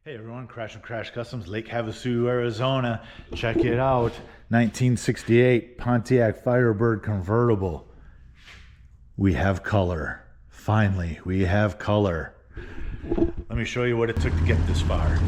Hey everyone, Crash and Crash Customs, Lake Havasu, Arizona. Check it out. 1968 Pontiac Firebird convertible. We have color. Finally, we have color. Let me show you what it took to get this far.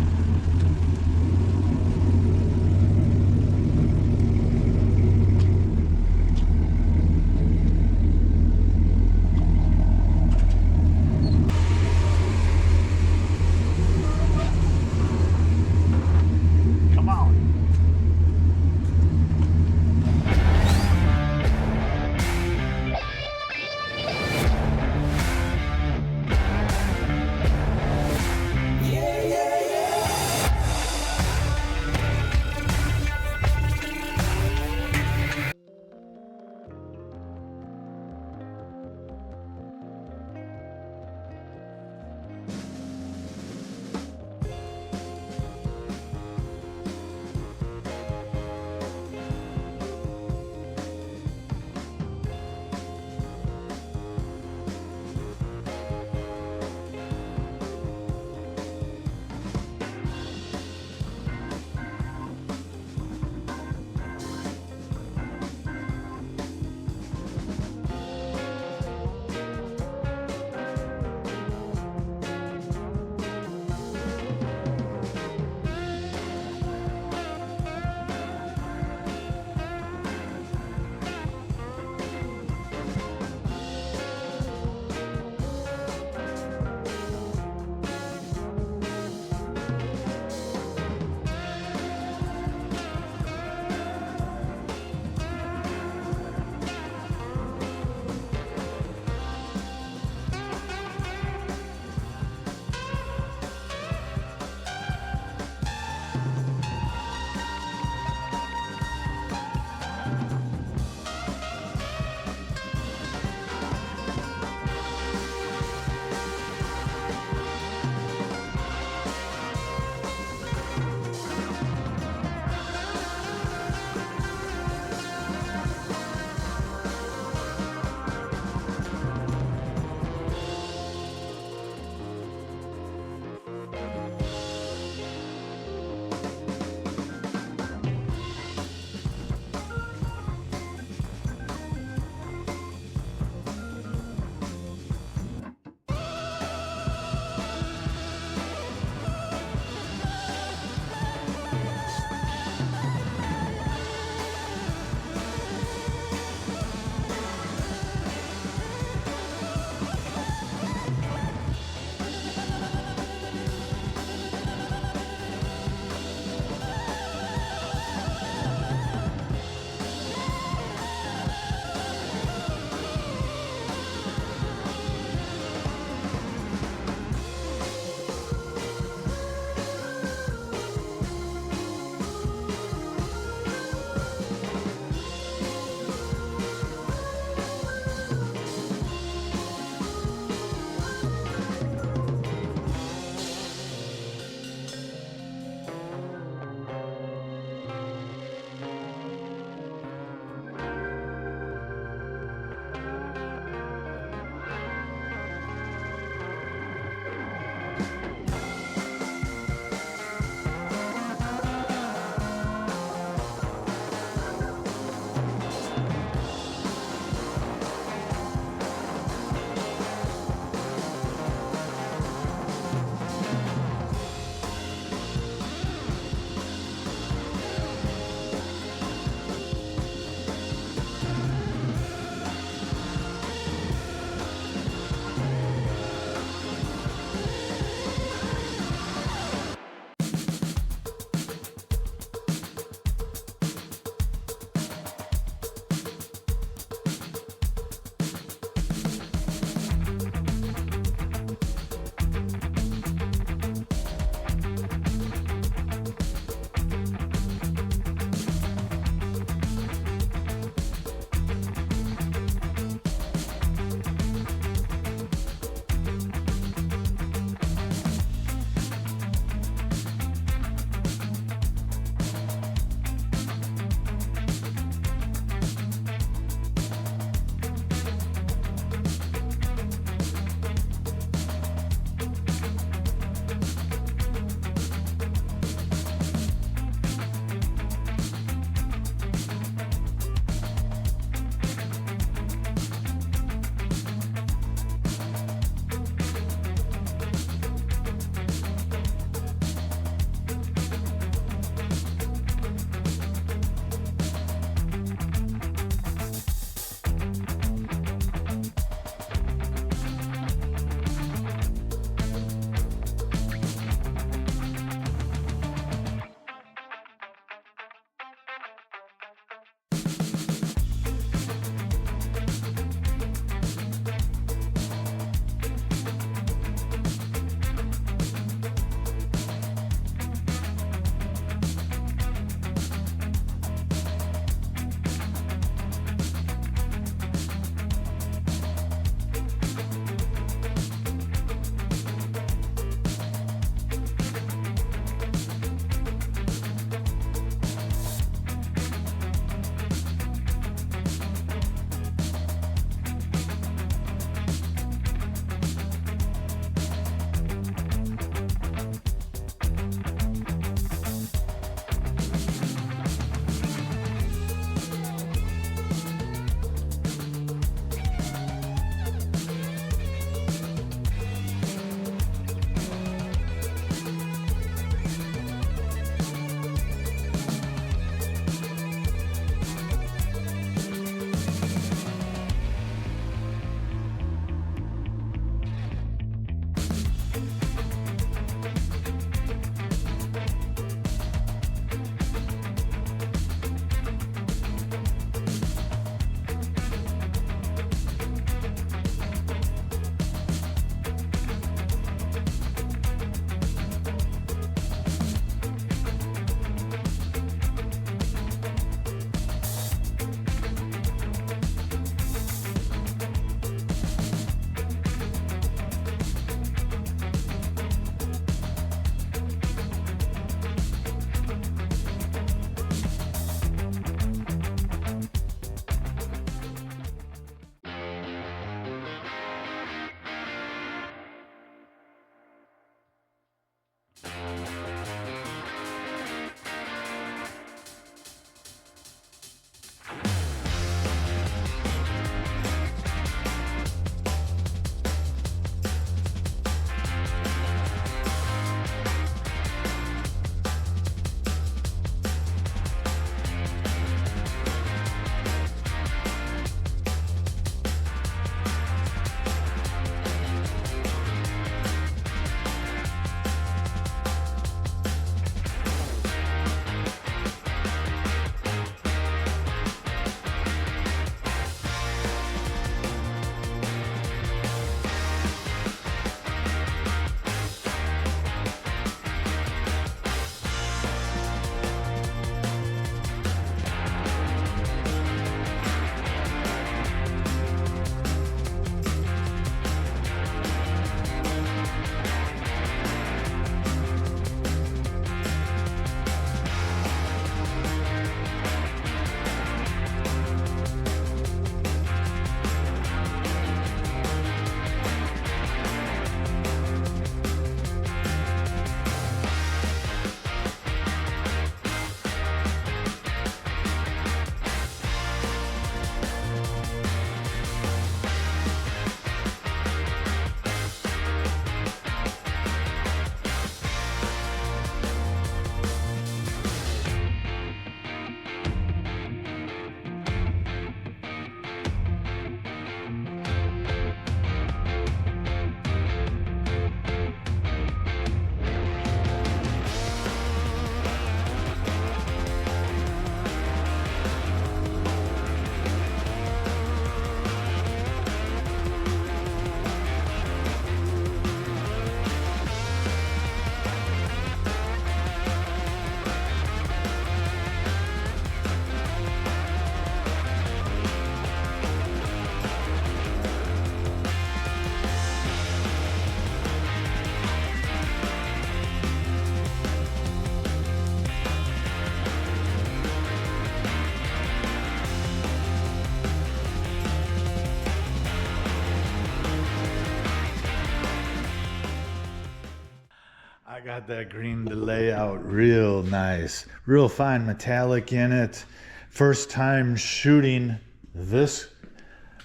got that green to lay out real nice. Real fine metallic in it. First time shooting this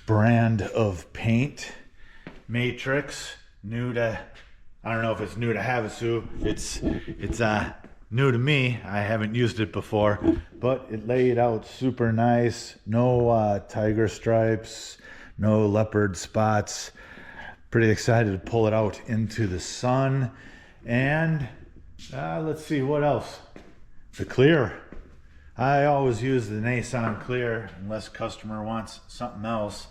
brand of paint. Matrix, new to, I don't know if it's new to Havasu. It's new to me. I haven't used it before, but it laid out super nice. No tiger stripes, no leopard spots. Pretty excited to pull it out into the sun. And let's see what else. The clear. I always use the Nason clear unless customer wants something else.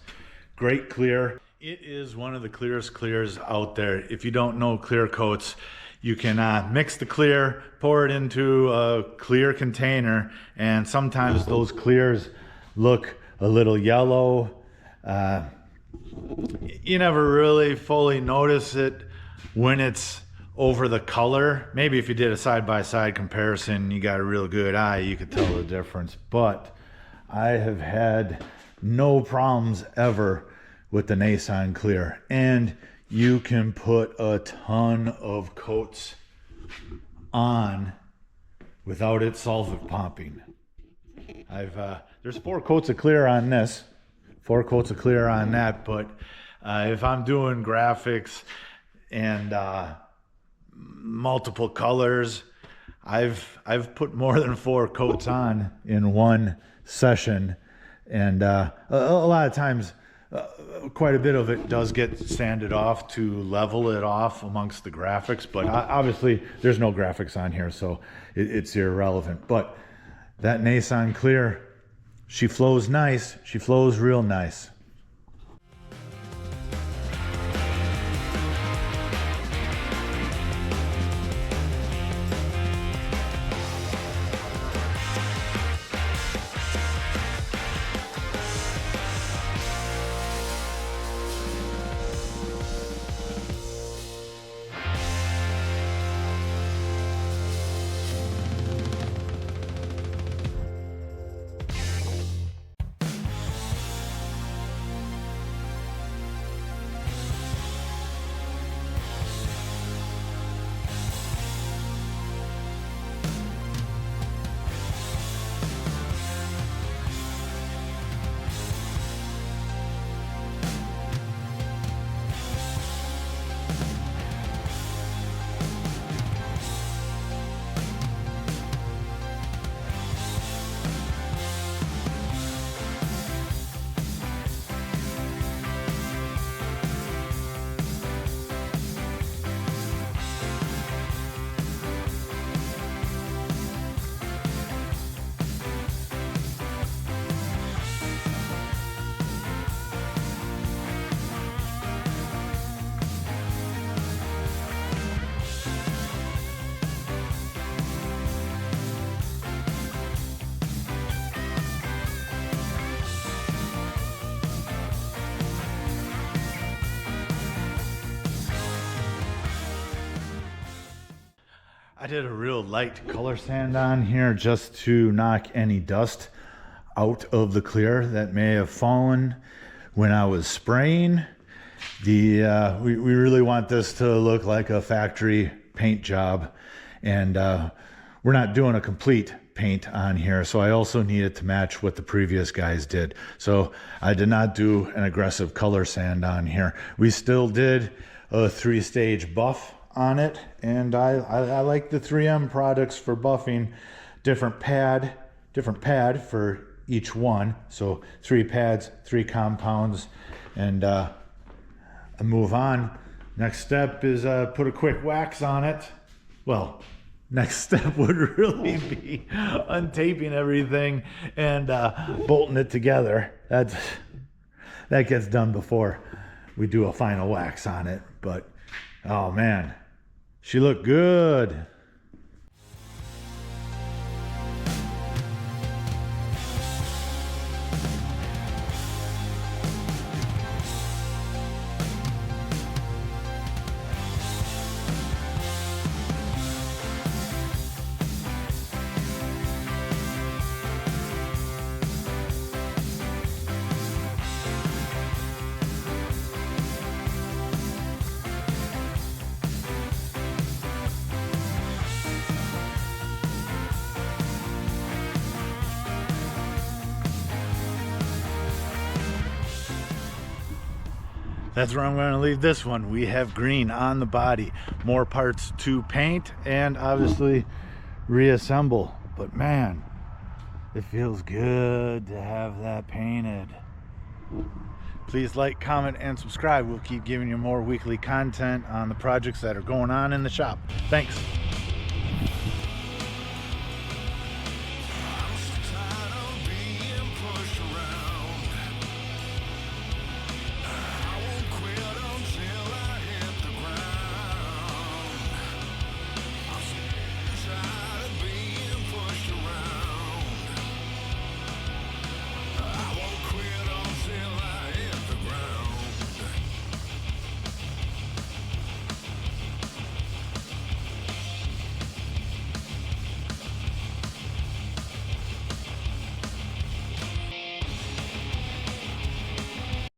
Great clear. It is one of the clearest clears out there. If you don't know clear coats, you can mix the clear, pour it into a clear container, and sometimes those clears look a little yellow. You never really fully notice it when it's over the color. Maybe if you did a side-by-side comparison, you got a real good eye, you could tell the difference. But I have had no problems ever with the Nason clear, and you can put a ton of coats on without it solvent popping. There's 4 coats of clear on this, 4 coats of clear on that, but if I'm doing graphics and multiple colors, I've put more than 4 coats on in one session, and a lot of times quite a bit of it does get sanded off to level it off amongst the graphics, but obviously there's no graphics on here, so it's irrelevant. But that Nason clear, she flows nice. She flows real nice. I did a real light color sand on here just to knock any dust out of the clear that may have fallen when I was spraying. We really want this to look like a factory paint job, and we're not doing a complete paint on here, so I also needed to match what the previous guys did. So I did not do an aggressive color sand on here. We still did a 3-stage buff on it, and I like the 3M products for buffing. Different pad for each one, so 3 pads, 3 compounds, and I move on. Next step is put a quick wax on it. Well, next step would really be untaping everything and bolting it together. That gets done before we do a final wax on it. But oh man, she looked good. That's where I'm going to leave this one. We have green on the body, more parts to paint and obviously reassemble. But man, it feels good to have that painted. Please like, comment, and subscribe. We'll keep giving you more weekly content on the projects that are going on in the shop. Thanks.